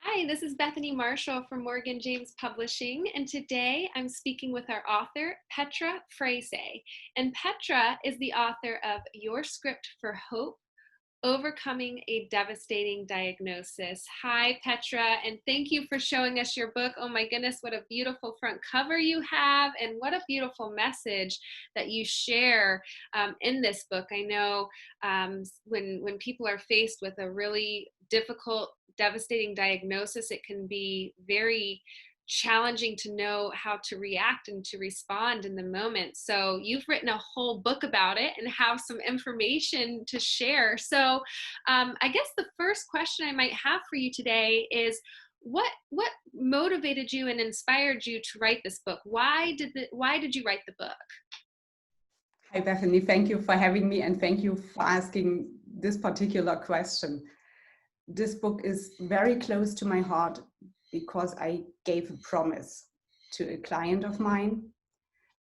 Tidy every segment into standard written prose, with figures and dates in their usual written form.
Hi, this is Bethany Marshall from Morgan James Publishing, and today I'm speaking with our author, Petra Frese. And Petra is the author of Your Script for Hope, Overcoming a Devastating Diagnosis. Hi, Petra, and thank you for showing us your book. Oh my goodness, what a beautiful front cover you have, and what a beautiful message that you share in this book. I know when people are faced with a really difficult, devastating diagnosis, it can be very challenging to know how to react and to respond in the moment. So you've written a whole book about it and have some information to share. So I guess the first question I might have for you today is what motivated you and inspired you to write this book? Why did you write the book? Hi, Bethany. Thank you for having me, and thank you for asking this particular question. This book is very close to my heart because I gave a promise to a client of mine.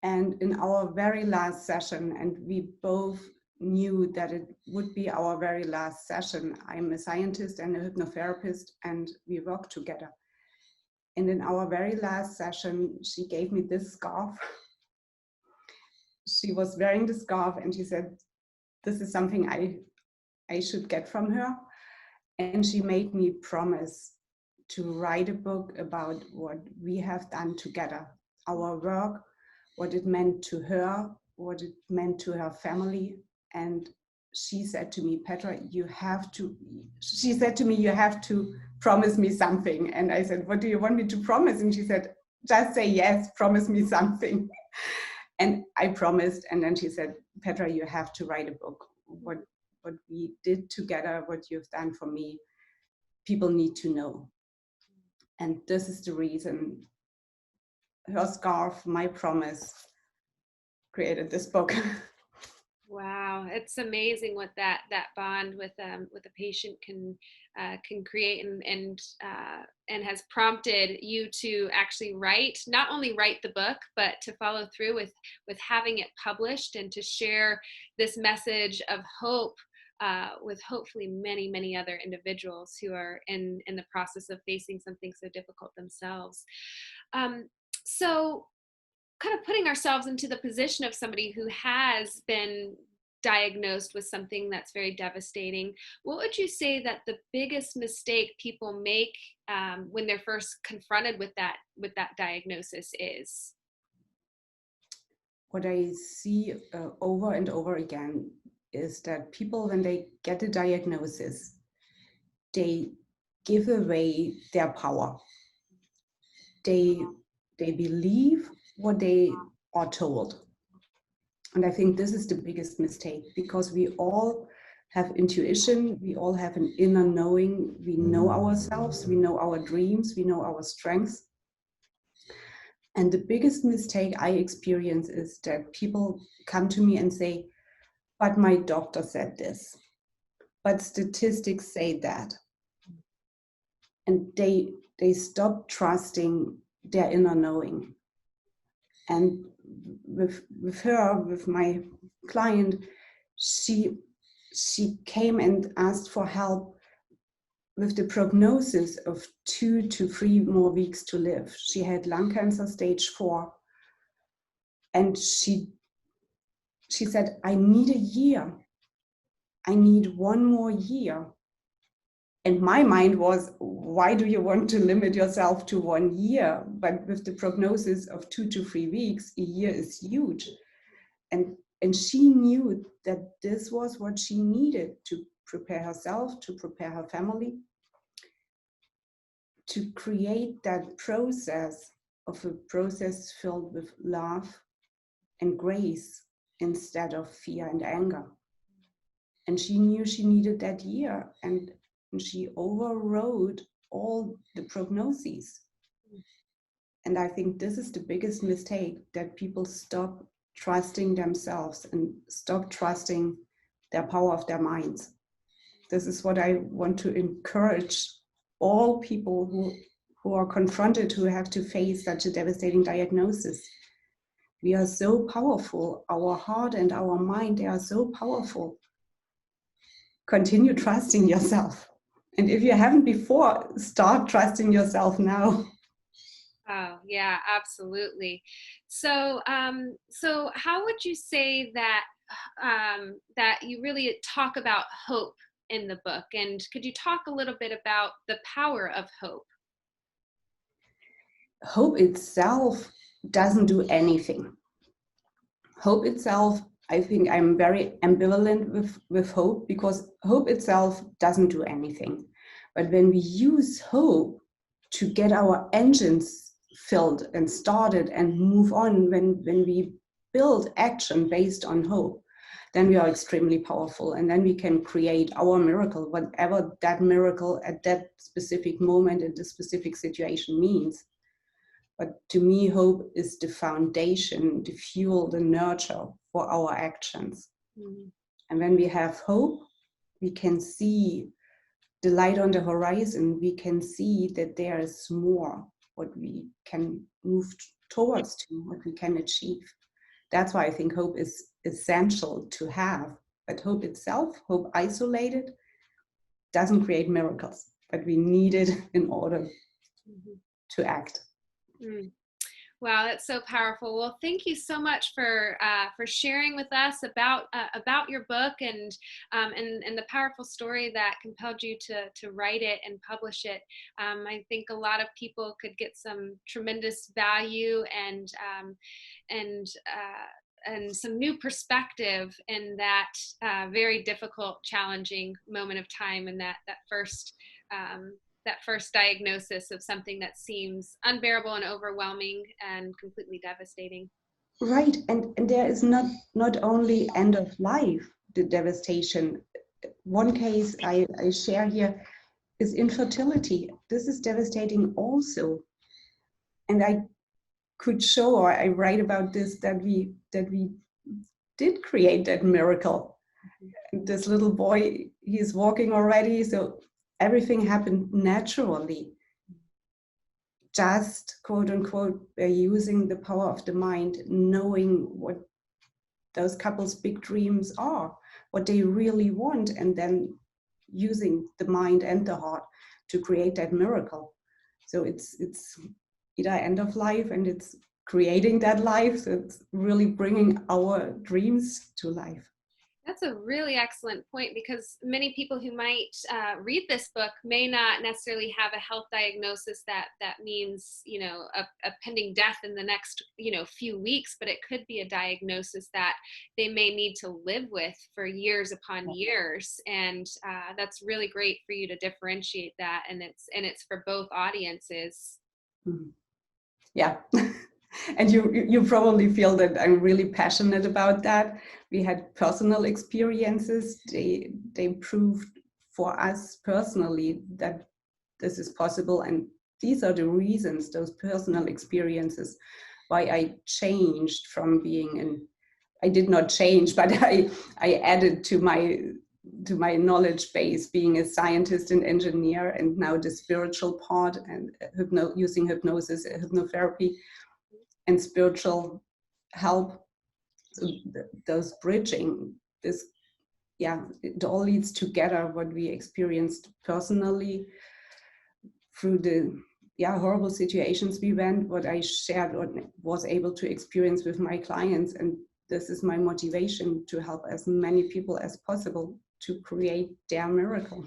And in our very last session, and we both knew that it would be our very last session. I'm a scientist and a hypnotherapist, and we work together. And in our very last session, she gave me this scarf. She was wearing the scarf and she said, this is something I should get from her. And she made me promise to write a book about what we have done together, our work, what it meant to her, what it meant to her family. And she said to me, Petra, you have to promise me something. And I said, what do you want me to promise? And she said, just say yes, promise me something. And I promised, and then she said, Petra, you have to write a book. What we did together, what you've done for me, people need to know. And this is the reason her scarf, my promise, created this book. Wow, it's amazing what that bond with a patient can create, and has prompted you to actually not only write the book, but to follow through with having it published and to share this message of hope with hopefully many other individuals who are in the process of facing something so difficult themselves. So kind of putting ourselves into the position of somebody who has been diagnosed with something that's very devastating, what would you say that the biggest mistake people make when they're first confronted with that diagnosis is? What I see over and over again is that people, when they get a diagnosis, they give away their power. They believe what they are told. And I think this is the biggest mistake, because we all have intuition, we all have an inner knowing, we know ourselves, we know our dreams, we know our strengths. And the biggest mistake I experience is that people come to me and say, but my doctor said this, but statistics say that. And they stop trusting their inner knowing. And with her, with my client, she came and asked for help with the prognosis of 2 to 3 more weeks to live. She had lung cancer stage 4. And she said, I need a year. I need 1 more year. And my mind was, why do you want to limit yourself to 1 year? But with the prognosis of 2 to 3 weeks, a year is huge. And she knew that this was what she needed to prepare herself, to prepare her family, to create that process of a process filled with love and grace instead of fear and anger. And she knew she needed that year, and she overrode all the prognoses. And I think this is the biggest mistake, that people stop trusting themselves and stop trusting their power of their minds. This is what I want to encourage all people who are confronted, who have to face such a devastating diagnosis. We are so powerful. Our heart and our mind, they are so powerful. Continue trusting yourself. And if you haven't before, start trusting yourself now. Oh, yeah, absolutely. So, so how would you say that that you really talk about hope in the book? And could you talk a little bit about the power of hope? Hope itself doesn't do anything. Hope itself, I think I'm very ambivalent with hope, because hope itself doesn't do anything. But when we use hope to get our engines filled and started and move on, when we build action based on hope, then we are extremely powerful. And then we can create our miracle, whatever that miracle at that specific moment in the specific situation means. But to me, hope is the foundation, the fuel, the nurture for our actions. Mm. And when we have hope, we can see the light on the horizon. We can see that there is more what we can move towards to, what we can achieve. That's why I think hope is essential to have. But hope itself, hope isolated, doesn't create miracles. But we need it in order to act. Mm. Wow, that's so powerful. Well, thank you so much for sharing with us about your book and the powerful story that compelled you to write it and publish it. I think a lot of people could get some tremendous value and and some new perspective in that very difficult, challenging moment of time, and um, that first diagnosis of something that seems unbearable and overwhelming and completely devastating. Right, and there is not only end of life, the devastation. One case I share here is infertility. This is devastating also. And I could show, or I write about this, that we did create that miracle. This little boy, he's walking already, so everything happened naturally. Just quote unquote, by using the power of the mind, knowing what those couples' big dreams are, what they really want, and then using the mind and the heart to create that miracle. So it's either end of life and it's creating that life. So it's really bringing our dreams to life. That's a really excellent point, because many people who might read this book may not necessarily have a health diagnosis that means, you know, a pending death in the next, you know, few weeks, but it could be a diagnosis that they may need to live with for years upon years. And that's really great for you to differentiate that, and it's for both audiences. Mhm. Yeah. And you probably feel that I'm really passionate about that. We had personal experiences. They proved for us personally that this is possible, and these are the reasons, those personal experiences, why I changed from being an, I did not change, but I added to my knowledge base, being a scientist and engineer, and now the spiritual part, and using hypnosis, hypnotherapy, and spiritual help. So those bridging, this, yeah, it all leads together what we experienced personally through the horrible situations we went, what I shared or was able to experience with my clients. And this is my motivation, to help as many people as possible to create their miracle.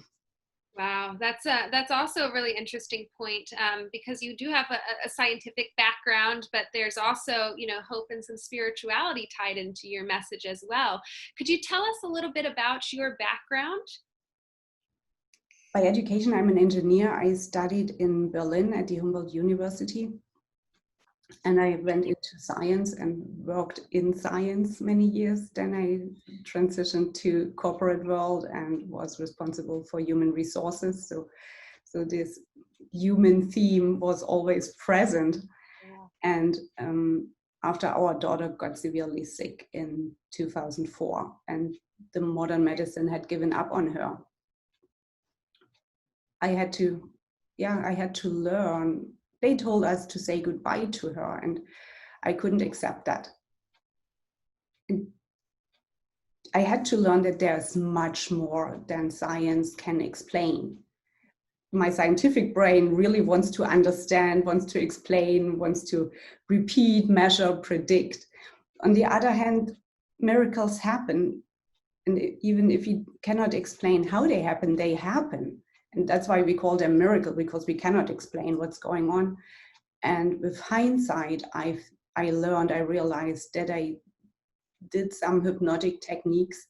Wow, that's also a really interesting point, because you do have a scientific background, but there's also, you know, hope and some spirituality tied into your message as well. Could you tell us a little bit about your background? By education, I'm an engineer. I studied in Berlin at the Humboldt University, and I went into science and worked in science many years. Then I transitioned to corporate world and was responsible for human resources. So this human theme was always present. Yeah. And after our daughter got severely sick in 2004, and the modern medicine had given up on her, I had to learn. They told us to say goodbye to her, and I couldn't accept that. And I had to learn that there's much more than science can explain. my scientific brain really wants to understand, wants to explain, wants to repeat, measure, predict. On the other hand, miracles happen. And even if you cannot explain how they happen, they happen. And that's why we call them miracle, because we cannot explain what's going on. And with hindsight, I realized that I did some hypnotic techniques.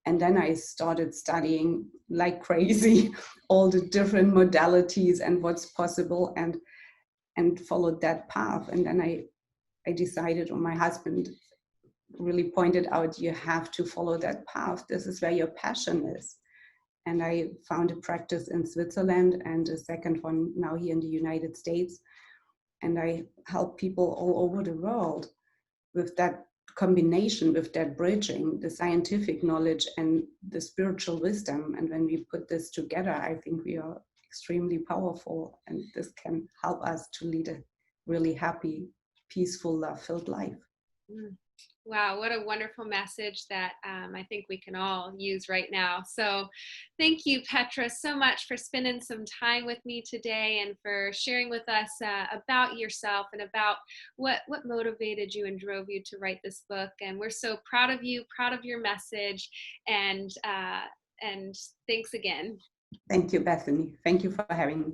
And then I started studying like crazy all the different modalities and what's possible, and followed that path. And then I decided, or my husband really pointed out, you have to follow that path. This is where your passion is. And I found a practice in Switzerland and a second one now here in the United States. And I help people all over the world with that combination, with that bridging, the scientific knowledge and the spiritual wisdom. And when we put this together, I think we are extremely powerful, and this can help us to lead a really happy, peaceful, love-filled life. Wow, what a wonderful message that I think we can all use right now. So thank you, Petra, so much for spending some time with me today and for sharing with us about yourself and about what motivated you and drove you to write this book. And we're so proud of you, proud of your message, and thanks again. Thank you, Bethany. Thank you for having me.